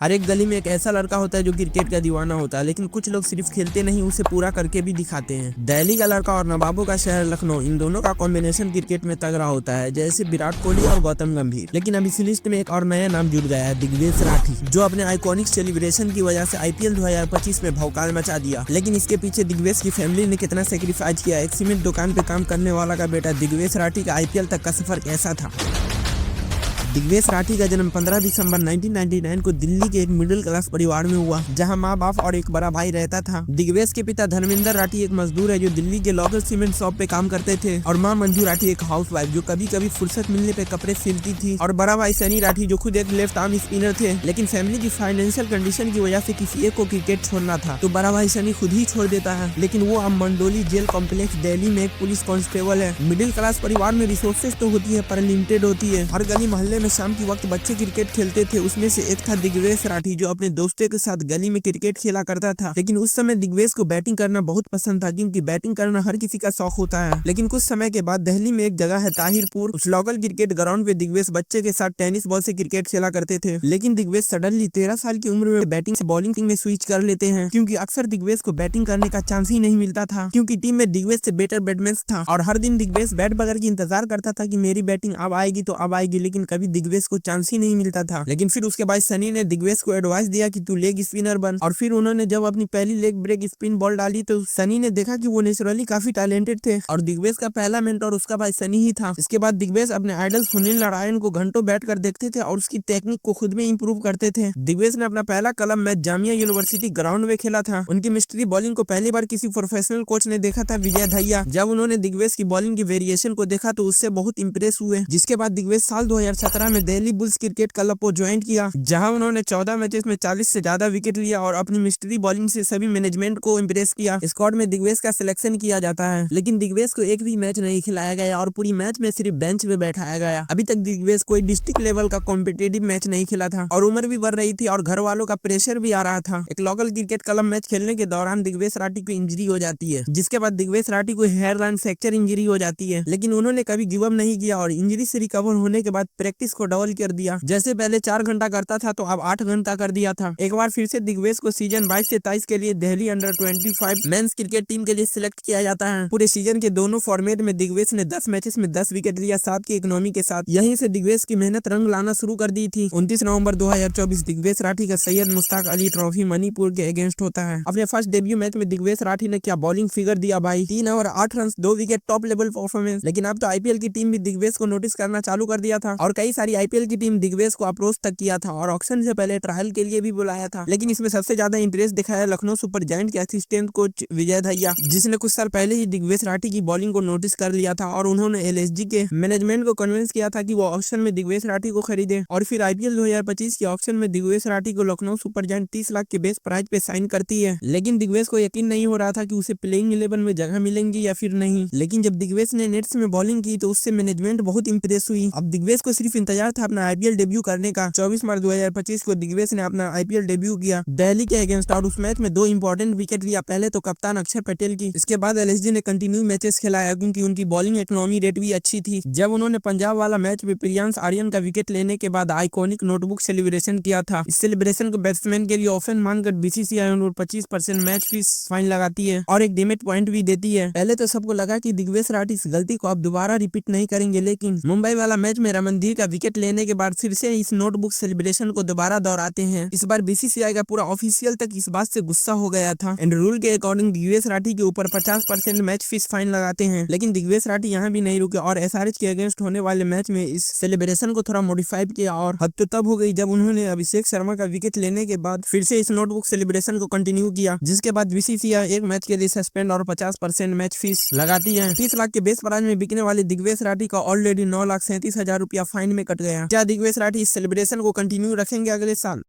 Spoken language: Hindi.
हर एक गली में एक ऐसा लड़का होता है जो क्रिकेट का दीवाना होता है, लेकिन कुछ लोग सिर्फ खेलते नहीं उसे पूरा करके भी दिखाते हैं। दिल्ली का लड़का और नवाबों का शहर लखनऊ, इन दोनों का कॉम्बिनेशन क्रिकेट में तगड़ा होता है, जैसे विराट कोहली और गौतम गंभीर। लेकिन अब इस लिस्ट में एक और नया नाम जुड़ गया है, दिग्वेश राठी, जो अपने आइकॉनिक सेलिब्रेशन की वजह से आईपीएल 2025 में भौकाल मचा दिया। लेकिन इसके पीछे दिग्वेश की फैमिली ने कितना सेक्रीफाइस किया। एक सीमेंट दुकान पे काम करने वाला का बेटा दिग्वेश राठी का आईपीएल तक का सफर कैसा था। दिग्वेश राठी का जन्म 15 दिसंबर 1999 को दिल्ली के एक मिडिल क्लास परिवार में हुआ, जहां माँ बाप और एक बड़ा भाई रहता था। दिग्वेश के पिता धर्मेंद्र राठी एक मजदूर है जो दिल्ली के लोकल सीमेंट शॉप पे काम करते थे, और माँ मंजू राठी एक हाउसवाइफ जो कभी कभी फुर्सत मिलने पे कपड़े सिलती थी। और बड़ा भाई सनी राठी जो खुद एक लेफ्ट आर्म स्पिनर थे, लेकिन फैमिली की फाइनेंशियल कंडीशन की वजह से किसी एक को क्रिकेट छोड़ना था तो बड़ा भाई सनी खुद ही छोड़ देता है। लेकिन वो अब मंडोली जेल कॉम्प्लेक्स दिल्ली में एक पुलिस कांस्टेबल है। मिडिल क्लास परिवार में रिसोर्सेज तो होती है पर लिमिटेड होती है। हर गली मोहल्ले में शाम की वक्त बच्चे क्रिकेट खेलते थे, उसमें से एक था दिग्वेश राठी जो अपने दोस्तों के साथ गली में क्रिकेट खेला करता था। लेकिन उस समय दिग्वेश को बैटिंग करना बहुत पसंद था, क्योंकि बैटिंग करना हर किसी का शौक होता है। लेकिन कुछ समय के बाद दिल्ली में एक जगह है ताहिरपुर, उस लोकल क्रिकेट ग्राउंड पे दिग्वेश बच्चे के साथ टेनिस बॉल से क्रिकेट खेला करते थे। लेकिन दिग्वेश सडनली 13 साल की उम्र में बैटिंग से बॉलिंग में स्विच कर लेते हैं, क्योंकि अक्सर दिग्वेश को बैटिंग करने का चांस ही नहीं मिलता था, क्योंकि टीम में दिग्वेश से बेटर बैट्समैन था। और हर दिन दिग्वेश बैट पकड़ के इंतजार करता था कि मेरी बैटिंग अब आएगी तो अब आएगी, लेकिन कभी दिग्वेश को चांस ही नहीं मिलता था। लेकिन फिर उसके बाद सनी ने दिग्वेश को एडवाइस दिया कि तू लेग स्पिनर बन। और फिर उन्होंने जब अपनी पहली लेग ब्रेक स्पिन बॉल डाली तो सनी ने देखा कि वो नेचुरली काफी टैलेंटेड थे, और दिग्वेश का पहला मेंटर उसका भाई सनी ही था। इसके बाद दिग्वेश अपने आइडल सुनील नारायण को घंटों बैठ कर देखते थे और उसकी टेक्निक को खुद में इंप्रूव करते थे। दिग्वेश ने अपना पहला कलम मैच जामिया यूनिवर्सिटी ग्राउंड में खेला था। उनकी मिस्ट्री बॉलिंग को पहली बार किसी प्रोफेशनल कोच ने देखा था, विजय धैया। जब उन्होंने दिग्वेश की बॉलिंग की वेरिएशन को देखा तो उससे बहुत इंप्रेस हुए, जिसके बाद दिग्वेश साल 2017 में दिल्ली बुल्स क्रिकेट क्लब को ज्वाइन किया, जहां उन्होंने 14 मैचेस में 40 से ज्यादा विकेट लिया और अपनी मिस्ट्री बॉलिंग से सभी मैनेजमेंट को इम्प्रेस किया। स्क्वाड में दिग्वेश का सिलेक्शन किया जाता है, लेकिन दिग्वेश को एक भी मैच नहीं खिलाया गया और पूरी मैच में सिर्फ बेंच पे बैठाया गया। अभी तक दिग्वेश कोई डिस्ट्रिक्ट लेवल का कॉम्पिटिटिव मैच नहीं खेला था, और उम्र भी बढ़ रही थी और घर वालों का प्रेशर भी आ रहा था। एक लोकल क्रिकेट क्लब मैच खेलने के दौरान दिग्वेश राठी को इंजरी हो जाती है, जिसके बाद दिग्वेश राठी को हेयरलाइन फ्रैक्चर इंजरी हो जाती है। लेकिन उन्होंने कभी गिव अप नहीं किया और इंजरी से रिकवर होने के बाद प्रैक्टिस को डबल कर दिया। जैसे पहले 4 घंटा करता था तो अब 8 घंटा कर दिया था। एक बार फिर से दिग्वेश को सीजन 22 से 23 के लिए Delhi under 25 men's cricket team के लिए सिलेक्ट किया जाता है। पूरे सीजन के दोनों फॉर्मेट में दिग्वेश ने 10 मैचेस में 10 विकेट लिया, 7 की इकोनॉमी के साथ। यहीं से दिग्वेश की मेहनत रंग लाना शुरू कर दी थी। 29 नवंबर 2024 दिग्वेश राठी का सैयद मुश्ताक अली ट्रॉफी मणिपुर के अगेंस्ट होता है। अपने फर्स्ट डेब्यू मैच में दिग्वेश राठी ने क्या बॉलिंग फिगर दिया भाई, 3 over 8 run 2 wicket, top level performance. लेकिन अब तो आईपीएल की टीम भी दिग्वेश को नोटिस करना चालू कर दिया था, और कई सारी आईपीएल की टीम दिग्वेश को अप्रोच तक किया था और ऑक्शन से पहले ट्रायल के लिए भी बुलाया था। लेकिन इसमें सबसे ज्यादा इंटरेस्ट दिखाया लखनऊ सुपर जायंट के असिस्टेंट कोच विजय धैया, जिसने कुछ साल पहले ही दिग्वेश राठी की बॉलिंग को नोटिस कर लिया था, और उन्होंने एलएसजी के मैनेजमेंट को कन्विंस किया था कि वो ऑक्शन में दिग्वेश राठी को खरीदे। और फिर आईपीएल 2025 के ऑक्शन में दिग्वेश राठी को लखनऊ सुपर जायंट 30 लाख के बेस प्राइस पे साइन करती है। लेकिन दिग्वेश को यकीन नहीं हो रहा था कि उसे प्लेइंग 11 में जगह मिलेंगी या फिर नहीं। लेकिन जब दिग्वेश ने नेट्स में बॉलिंग की तो उससे मैनेजमेंट बहुत इंप्रेस हुई। अब दिग्वेश को सिर्फ इंतजार था अपना आईपीएल डेब्यू करने का। 24 मार्च 2025 को दिग्वेश ने अपना आईपीएल डेब्यू किया दिल्ली के अगेंस्ट, और उस मैच में 2 इंपॉर्टेंट विकेट लिया। पहले तो कप्तान अक्षर पटेल की, इसके बाद एलएसजी ने कंटिन्यू मैचेस खिलाया क्योंकि उनकी बॉलिंग इकोनॉमी रेट भी अच्छी थी। जब उन्होंने पंजाब वाला मैच में प्रियांश आर्यन का विकेट लेने के बाद आइकॉनिक नोटबुक सेलिब्रेशन किया था। इस सेलिब्रेशन को बैट्समैन के लिए ऑफन मानकर बीसीसीआई 25% मैच फीस फाइन लगाती है और एक डिमेट पॉइंट भी देती है। पहले तो सबको लगा कि दिग्वेश राठी इस गलती को अब दोबारा रिपीट नहीं करेंगे, लेकिन मुंबई वाला मैच में रमनदीप का विकेट लेने के बाद फिर से इस नोटबुक सेलिब्रेशन को दोबारा दोहराते हैं। इस बार बीसीसीआई का पूरा ऑफिशियल तक इस बात से गुस्सा हो गया था एंड रूल के अकॉर्डिंग दिग्वेश राठी के ऊपर 50% मैच फीस फाइन लगाते हैं। लेकिन दिग्वेश राठी यहाँ भी नहीं रुके और एसआरएच के अगेंस्ट होने वाले मैच में इस सेलिब्रेशन को थोड़ा मॉडिफाई किया, और हद तो तब हो गई जब उन्होंने अभिषेक शर्मा का विकेट लेने के बाद फिर से इस नोटबुक सेलिब्रेशन को कंटिन्यू किया, जिसके बाद बीसीसीआई एक मैच के लिए सस्पेंड और 50% मैच फीस लगाती है। 30 लाख के बेस प्राइस में बिकने वाले दिग्वेश राठी का ऑलरेडी 9,37,000 रुपया फाइन में कट गया। क्या दिग्वेश राठी इस सेलिब्रेशन को कंटिन्यू रखेंगे अगले साल?